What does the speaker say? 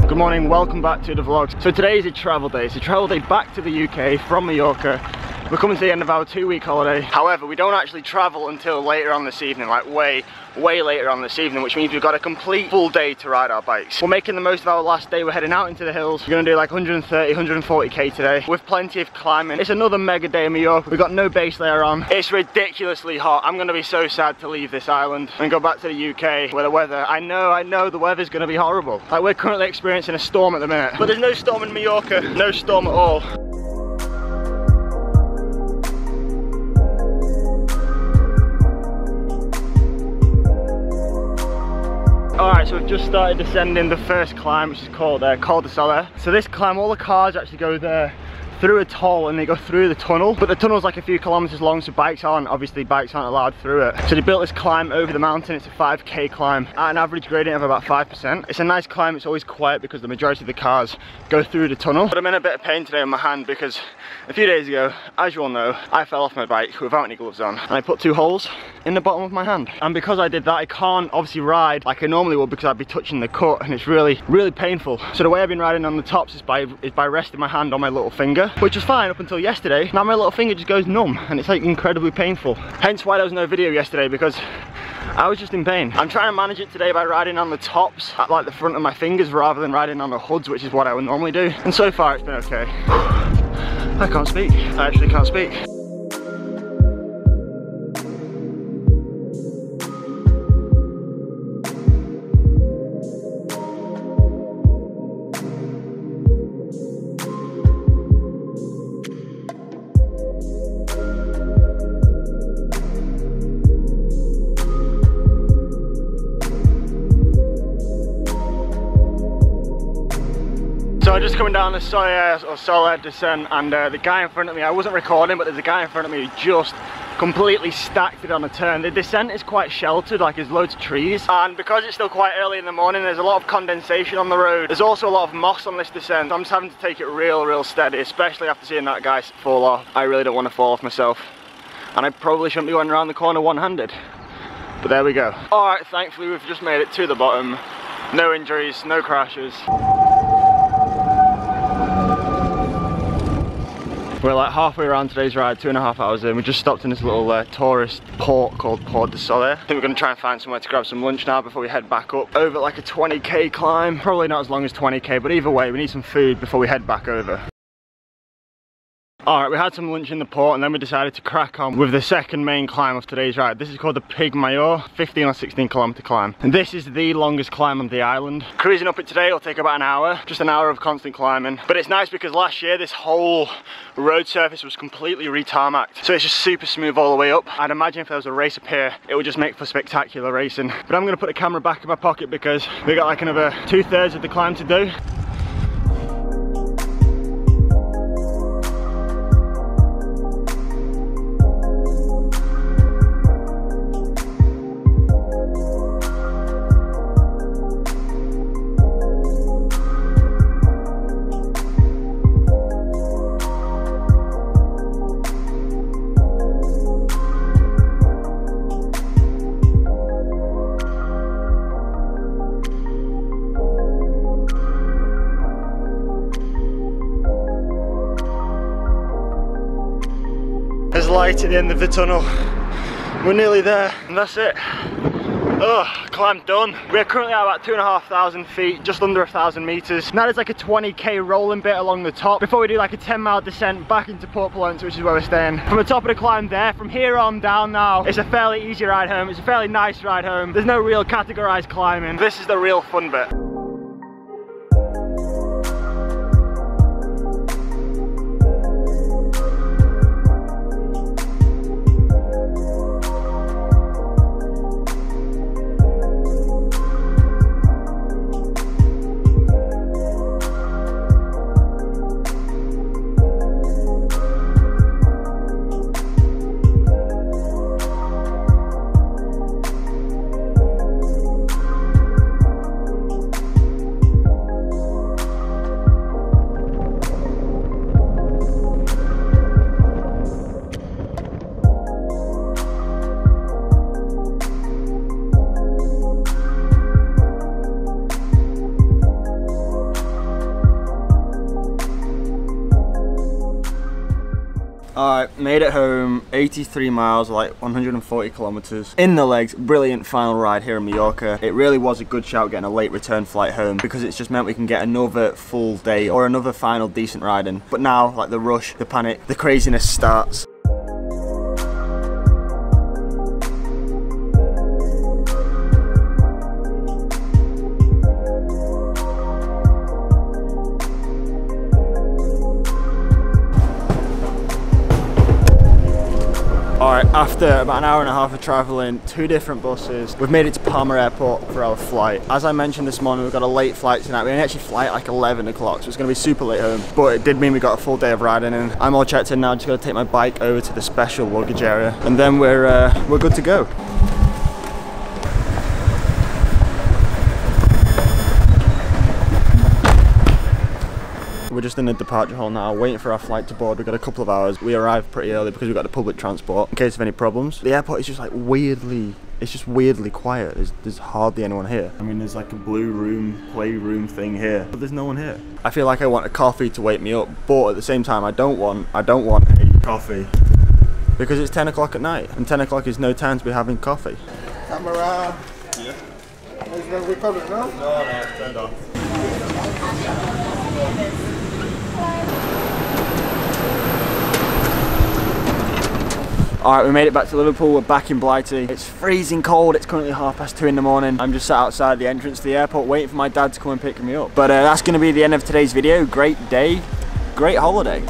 Good morning, welcome back to the vlog. So today is a travel day. It's a travel day back to the UK from Mallorca. We're coming to the end of our 2-week holiday. However, we don't actually travel until later on this evening, like way later on this evening, which means we've got a complete full day to ride our bikes. We're making the most of our last day. We're heading out into the hills. We're gonna do like 130, 140k today with plenty of climbing. It's another mega day in Mallorca. We've got no base layer on. It's ridiculously hot. I'm gonna be so sad to leave this island and go back to the UK where the weather, I know the weather's gonna be horrible. Like, we're currently experiencing a storm at the minute, but there's no storm in Mallorca, no storm at all. Alright, so we've just started descending the first climb, which is called Col de Soooo. So this climb, all the cars actually go there through a toll and they go through the tunnel, but the tunnel's like a few kilometers long, so bikes aren't allowed through it. So they built this climb over the mountain. It's a 5k climb at an average gradient of about 5%. It's a nice climb. It's always quiet because the majority of the cars go through the tunnel. But I'm in a bit of pain today on my hand because a few days ago, as you all know, I fell off my bike without any gloves on and I put 2 holes in the bottom of my hand. And because I did that, I can't obviously ride like I normally would because I'd be touching the cut and it's really painful. So the way I've been riding on the tops is by resting my hand on my little finger, which was fine up until yesterday. Now my little finger just goes numb and it's like incredibly painful. Hence why there was no video yesterday, because I was just in pain. I'm trying to manage it today by riding on the tops at like the front of my fingers rather than riding on the hoods, which is what I would normally do. And so far it's been okay. I can't speak. I actually can't speak. So I'm just coming down the soooo descent, and the guy in front of me, I wasn't recording, but there's a guy in front of me who just completely stacked it on a turn. The descent is quite sheltered, like there's loads of trees, and because it's still quite early in the morning, there's a lot of condensation on the road. There's also a lot of moss on this descent. I'm just having to take it real steady, especially after seeing that guy fall off. I really don't want to fall off myself, and I probably shouldn't be going around the corner one-handed, but there we go. Alright, thankfully we've just made it to the bottom. No injuries, no crashes. We're like halfway around today's ride, 2.5 hours in. We just stopped in this little tourist port called Port de Soooo. I think we're going to try and find somewhere to grab some lunch now before we head back up over like a 20k climb. Probably not as long as 20k, but either way we need some food before we head back over. Alright, we had some lunch in the port and then we decided to crack on with the second main climb of today's ride. This is called the Pig Major, 15 or 16 kilometer climb. And this is the longest climb on the island. Cruising up it today will take about an hour, just an hour of constant climbing. But it's nice because last year this whole road surface was completely re-tarmacked. So it's just super smooth all the way up. I'd imagine if there was a race up here, it would just make for spectacular racing. But I'm gonna put the camera back in my pocket because we got like another 2/3 of the climb to do. There's light at the end of the tunnel. We're nearly there, and that's it. Oh, climb done. We're currently at about 2,500 feet, just under 1,000 meters. Now there's like a 20k rolling bit along the top before we do like a 10-mile descent back into Port Pollença, which is where we're staying. From the top of the climb there, from here on down now, it's a fairly easy ride home. It's a fairly nice ride home. There's no real categorized climbing. This is the real fun bit. Alright, made it home, 83 miles, like 140 kilometers. In the legs, brilliant final ride here in Majorca. It really was a good shout getting a late return flight home because it's just meant we can get another full day or another final decent ride in. But now, like the rush, the panic, the craziness starts. Alright, after about an hour and a half of travelling, 2 different buses, we've made it to Palma Airport for our flight. As I mentioned this morning, we've got a late flight tonight. We only actually fly at like 11 o'clock, so it's going to be super late home. But it did mean we got a full day of riding, and I'm all checked in now. Just got to take my bike over to the special luggage area, and then we're good to go. We're just in the departure hall now, waiting for our flight to board. We've got a couple of hours. We arrived pretty early because we've got the public transport in case of any problems. The airport is just like weirdly, it's just weirdly quiet. There's hardly anyone here. I mean, there's like a blue room, playroom thing here, but there's no one here. I feel like I want a coffee to wake me up, but at the same time, I don't want a coffee because it's 10 o'clock at night, and 10 o'clock is no time to be having coffee. Camera. Yeah. Is the recording now? No, it's turned off. Alright, we made it back to Liverpool. We're back in Blighty. It's freezing cold. It's currently 2:30 in the morning. I'm just sat outside the entrance to the airport waiting for my dad to come and pick me up. But that's going to be the end of today's video. Great day, great holiday.